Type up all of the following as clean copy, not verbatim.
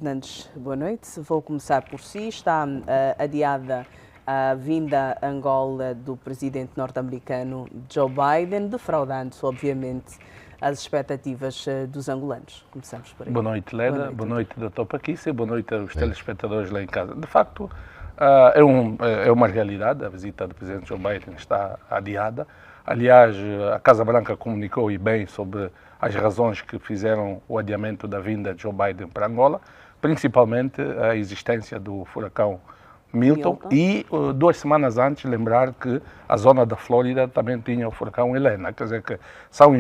Fernandes, boa noite. Vou começar por si. Está adiada a vinda a Angola do presidente norte-americano Joe Biden, defraudando, obviamente, as expectativas dos angolanos. Começamos por aí. Boa noite, Leda. Boa noite, Dr. Paquícia. Boa noite aos telespectadores lá em casa. De facto, é uma realidade. A visita do presidente Joe Biden está adiada. Aliás, a Casa Branca comunicou e bem sobre as razões que fizeram o adiamento da vinda de Joe Biden para Angola, principalmente a existência do furacão Milton. E 2 semanas antes, lembrar que a zona da Flórida também tinha o furacão Helena. Quer dizer que são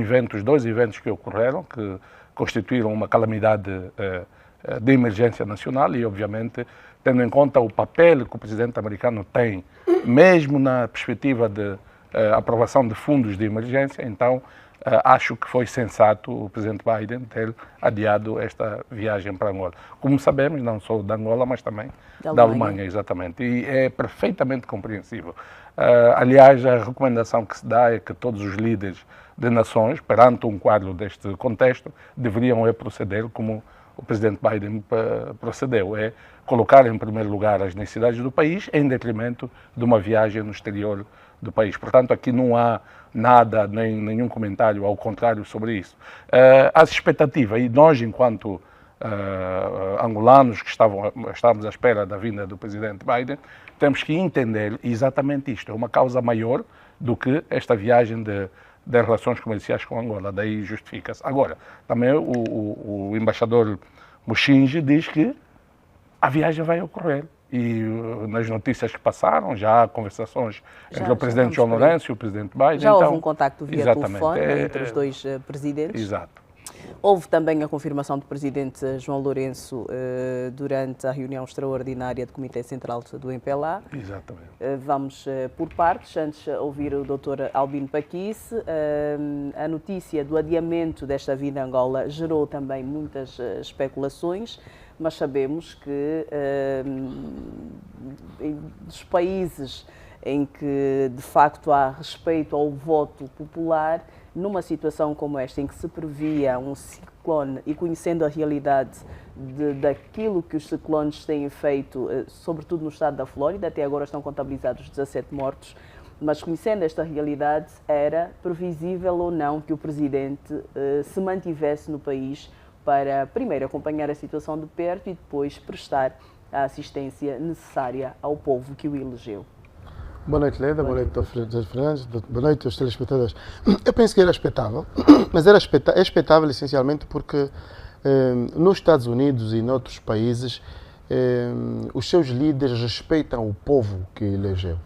dois eventos que ocorreram, que constituíram uma calamidade de emergência nacional e, obviamente, tendo em conta o papel que o presidente americano tem, mesmo na perspectiva de aprovação de fundos de emergência, então acho que foi sensato o presidente Biden ter adiado esta viagem para Angola. Como sabemos, não só da Angola, mas também da Alemanha, exatamente. E é perfeitamente compreensível. Aliás, a recomendação que se dá é que todos os líderes de nações, perante um quadro deste contexto, deveriam proceder como o presidente Biden procedeu, é colocar em primeiro lugar as necessidades do país em detrimento de uma viagem no exterior do país. Portanto, aqui não há nada, nenhum comentário ao contrário sobre isso. As expectativas, e nós, enquanto angolanos que estávamos à espera da vinda do presidente Biden, temos que entender exatamente isto. É uma causa maior do que esta viagem de relações comerciais com Angola, daí justifica-se. Agora, também o embaixador Mushinji diz que a viagem vai ocorrer. E nas notícias que passaram, já há conversações entre o presidente João Lourenço e o presidente Biden. Já houve um contacto via telefone entre os dois presidentes. Exato. Houve também a confirmação do presidente João Lourenço durante a reunião extraordinária do Comitê Central do MPLA. Exatamente. Vamos por partes, antes de ouvir o Dr. Albino Paquice. A notícia do adiamento desta vinda a Angola gerou também muitas especulações, mas sabemos que dos países em que de facto há respeito ao voto popular, numa situação como esta, em que se previa um ciclone e conhecendo a realidade daquilo que os ciclones têm feito, sobretudo no estado da Flórida, até agora estão contabilizados 17 mortos, mas conhecendo esta realidade, era previsível ou não que o presidente se mantivesse no país para, primeiro, acompanhar a situação de perto e depois prestar a assistência necessária ao povo que o elegeu. Boa noite, Leda. Boa noite, Dr. Fernandes. Boa noite aos telespectadores. Eu penso que era expectável, mas é expectável essencialmente porque nos Estados Unidos e noutros países os seus líderes respeitam o povo que elegeu.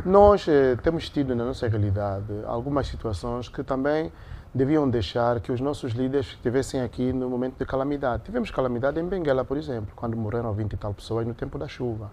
Nós temos tido na nossa realidade algumas situações que também deviam deixar que os nossos líderes estivessem aqui no momento de calamidade. Tivemos calamidade em Benguela, por exemplo, quando morreram 20 e tal pessoas no tempo da chuva.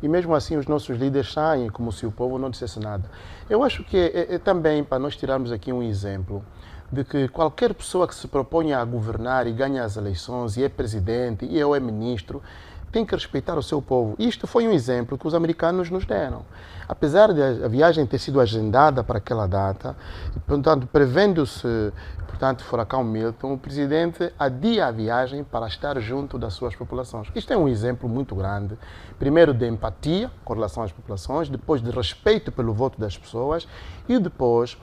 E mesmo assim os nossos líderes saem como se o povo não dissesse nada. Eu acho que é também para nós tirarmos aqui um exemplo de que qualquer pessoa que se proponha a governar e ganha as eleições e é presidente e é ministro, tem que respeitar o seu povo. Isto foi um exemplo que os americanos nos deram. Apesar de a viagem ter sido agendada para aquela data, portanto, prevendo-se, furacão Milton, o presidente adia a viagem para estar junto das suas populações. Isto é um exemplo muito grande, primeiro de empatia com relação às populações, depois de respeito pelo voto das pessoas e depois,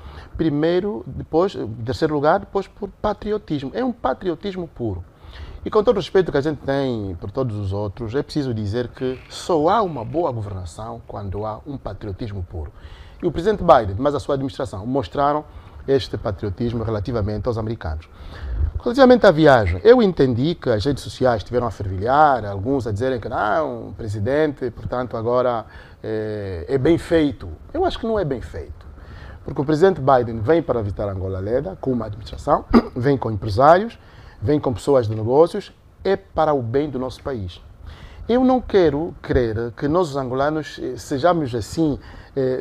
em terceiro lugar, depois por patriotismo. É um patriotismo puro. E com todo o respeito que a gente tem por todos os outros, é preciso dizer que só há uma boa governação quando há um patriotismo puro. E o presidente Biden, mas a sua administração, mostraram este patriotismo relativamente aos americanos. Relativamente à viagem, eu entendi que as redes sociais estiveram a fervilhar, alguns a dizerem que não, o presidente, portanto, agora é bem feito. Eu acho que não é bem feito. Porque o presidente Biden vem para visitar Angola Leda com uma administração, vem com empresários, vem com pessoas de negócios, é para o bem do nosso país. Eu não quero crer que nós, os angolanos, sejamos assim,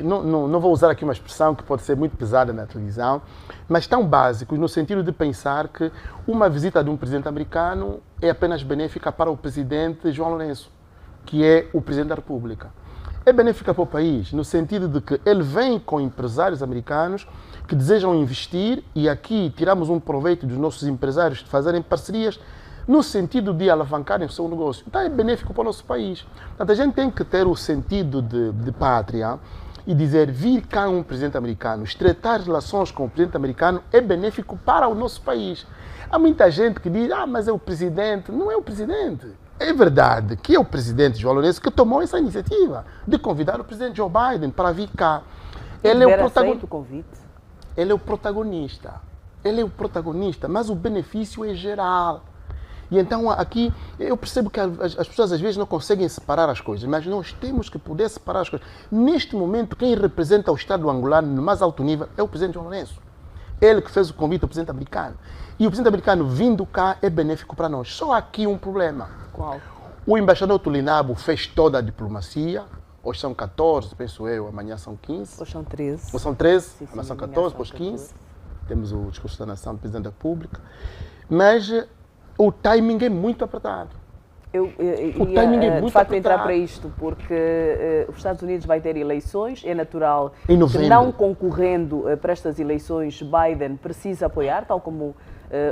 não vou usar aqui uma expressão que pode ser muito pesada na televisão, mas tão básicos no sentido de pensar que uma visita de um presidente americano é apenas benéfica para o presidente João Lourenço, que é o presidente da República. É benéfica para o país, no sentido de que ele vem com empresários americanos que desejam investir e aqui tiramos um proveito dos nossos empresários de fazerem parcerias no sentido de alavancarem o seu negócio. Então é benéfico para o nosso país. Portanto, a gente tem que ter o sentido de pátria e dizer, vir cá um presidente americano, estreitar relações com o presidente americano é benéfico para o nosso país. Há muita gente que diz, mas é o presidente. Não é o presidente. É verdade que é o presidente João Lourenço que tomou essa iniciativa de convidar o presidente Joe Biden para vir cá. Ele é o protagonista. O convite. Ele é o protagonista. Ele é o protagonista, mas o benefício é geral. E então aqui eu percebo que as pessoas às vezes não conseguem separar as coisas, mas nós temos que poder separar as coisas. Neste momento, quem representa o Estado angolano no mais alto nível é o presidente João Lourenço. Ele que fez o convite ao presidente americano. E o presidente americano vindo cá é benéfico para nós. Só aqui um problema. Qual? O embaixador Tulinabo fez toda a diplomacia. Hoje são 14, penso eu, amanhã são 15. Hoje são 13. Hoje são 13, Sim, amanhã são amanhã 14, são depois 15. 14. Temos o discurso da nação do Presidente da República. Mas o timing é muito apertado. Eu O timing é muito de facto entrar apertado. para isto, porque os Estados Unidos vai ter eleições, é natural Em que novembro. não concorrendo para estas eleições, Biden precisa apoiar, tal como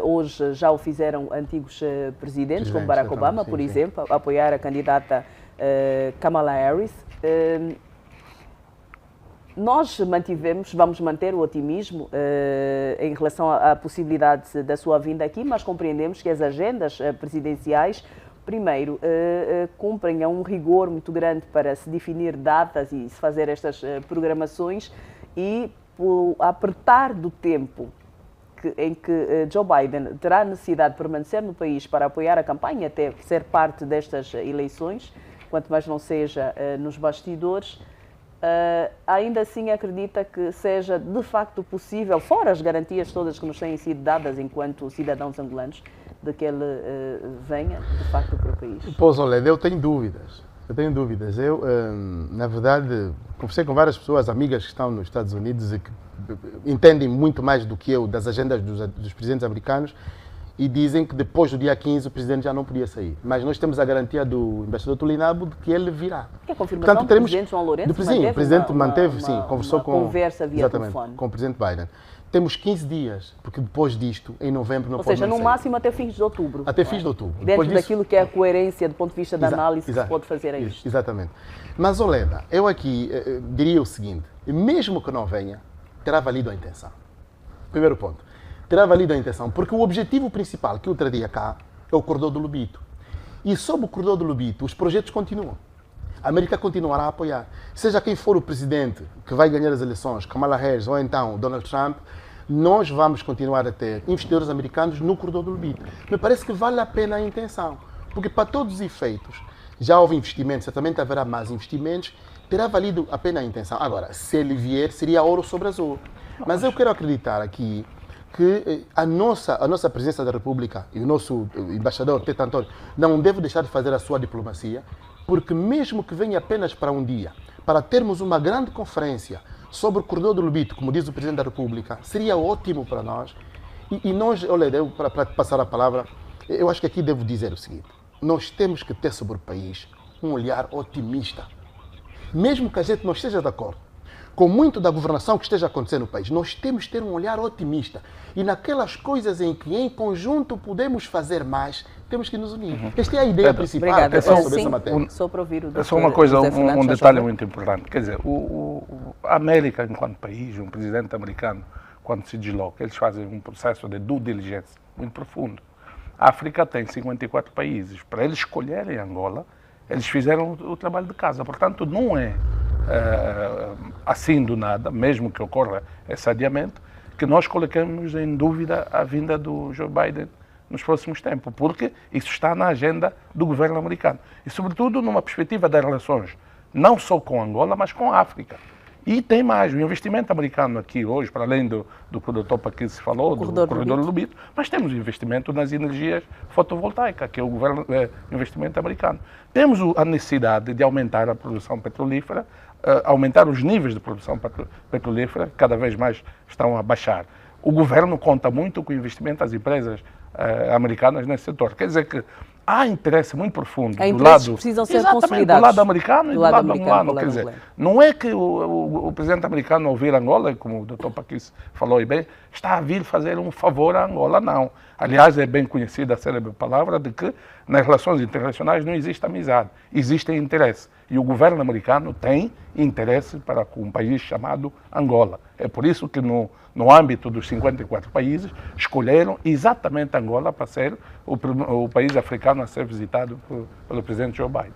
hoje já o fizeram antigos presidentes, como Barack Obama, sim, por sim. exemplo, apoiar a candidata Kamala Harris. Nós vamos manter o otimismo em relação à possibilidade da sua vinda aqui, mas compreendemos que as agendas presidenciais, primeiro, cumprem a um rigor muito grande para se definir datas e se fazer estas programações, e por apertar do tempo em que Joe Biden terá necessidade de permanecer no país para apoiar a campanha, até ser parte destas eleições, quanto mais não seja nos bastidores, ainda assim acredita que seja de facto possível, fora as garantias todas que nos têm sido dadas enquanto cidadãos angolanos, de que ele venha de facto para o país? Pois, olha, eu tenho dúvidas. Eu, na verdade, conversei com várias pessoas, amigas que estão nos Estados Unidos e que entendem muito mais do que eu das agendas dos presidentes americanos, e dizem que depois do dia 15 o presidente já não podia sair. Mas nós temos a garantia do embaixador Tulinabo de que ele virá. Que a confirmação do presidente João Lourenço Sim, o presidente manteve, conversou com... conversa via telefone. Com o presidente Biden. Temos 15 dias, porque depois disto, em novembro, não Ou pode seja, no sair. máximo até fins de outubro. Até fins de outubro. Dentro Depois disso- daquilo que é a coerência do ponto de vista da análise que se pode fazer a isto. Exatamente. Mas, Oleda, eu aqui diria o seguinte, mesmo que não venha, terá valido a intenção. Primeiro ponto. Terá valido a intenção, porque o objetivo principal que o traria cá é o corredor do Lubito. E sob o corredor do Lubito, os projetos continuam. A América continuará a apoiar. Seja quem for o presidente que vai ganhar as eleições, Kamala Harris ou então Donald Trump, nós vamos continuar a ter investidores americanos no corredor do Lubito. Me parece que vale a pena a intenção, porque para todos os efeitos, já houve investimentos, certamente haverá mais investimentos, terá valido a pena a intenção. Agora, se ele vier, seria ouro sobre azul. Mas eu quero acreditar aqui que a nossa presidência da República e o nosso embaixador, Teta Antônio, não deve deixar de fazer a sua diplomacia, porque mesmo que venha apenas para um dia, para termos uma grande conferência sobre o corredor do Lubito, como diz o Presidente da República, seria ótimo para nós. E nós, olha, para passar a palavra, eu acho que aqui devo dizer o seguinte, nós temos que ter sobre o país um olhar otimista. Mesmo que a gente não esteja de acordo com muito da governação que esteja acontecendo no país, nós temos que ter um olhar otimista. E naquelas coisas em que em conjunto podemos fazer mais, temos que nos unir. Esta é a ideia principal Obrigada. que eu tenho sobre essa matéria. Só para ouvir o É só uma coisa, um detalhe muito importante. Quer dizer, a América, enquanto país, um presidente americano, quando se desloca, eles fazem um processo de due diligence muito profundo. A África tem 54 países. Para eles escolherem Angola, eles fizeram o trabalho de casa. Portanto, não é assim do nada, mesmo que ocorra esse adiamento, que nós colocamos em dúvida a vinda do Joe Biden nos próximos tempos, porque isso está na agenda do governo americano. E, sobretudo, numa perspectiva das relações, não só com Angola, mas com a África. E tem mais, o investimento americano aqui hoje, para além do que o Dr. Paquim se falou, do corredor Lubito, mas temos investimento nas energias fotovoltaicas, que é o investimento americano. Temos a necessidade de aumentar a produção petrolífera, aumentar os níveis de produção petrolífera, cada vez mais estão a baixar. O governo conta muito com o investimento das empresas americanas nesse setor. Quer dizer que há interesse muito profundo do lado, precisam ser consolidados do lado americano e do lado angolano. Quer dizer, angolano. não é que o presidente americano, ao vir a Angola, como o Dr. Paquis falou bem, está a vir fazer um favor à Angola, não. Aliás, é bem conhecida a célebre palavra de que nas relações internacionais não existe amizade, existe interesse. E o governo americano tem interesse para com um país chamado Angola. É por isso que no âmbito dos 54 países, escolheram exatamente Angola para ser o país africano a ser visitado pelo presidente Joe Biden.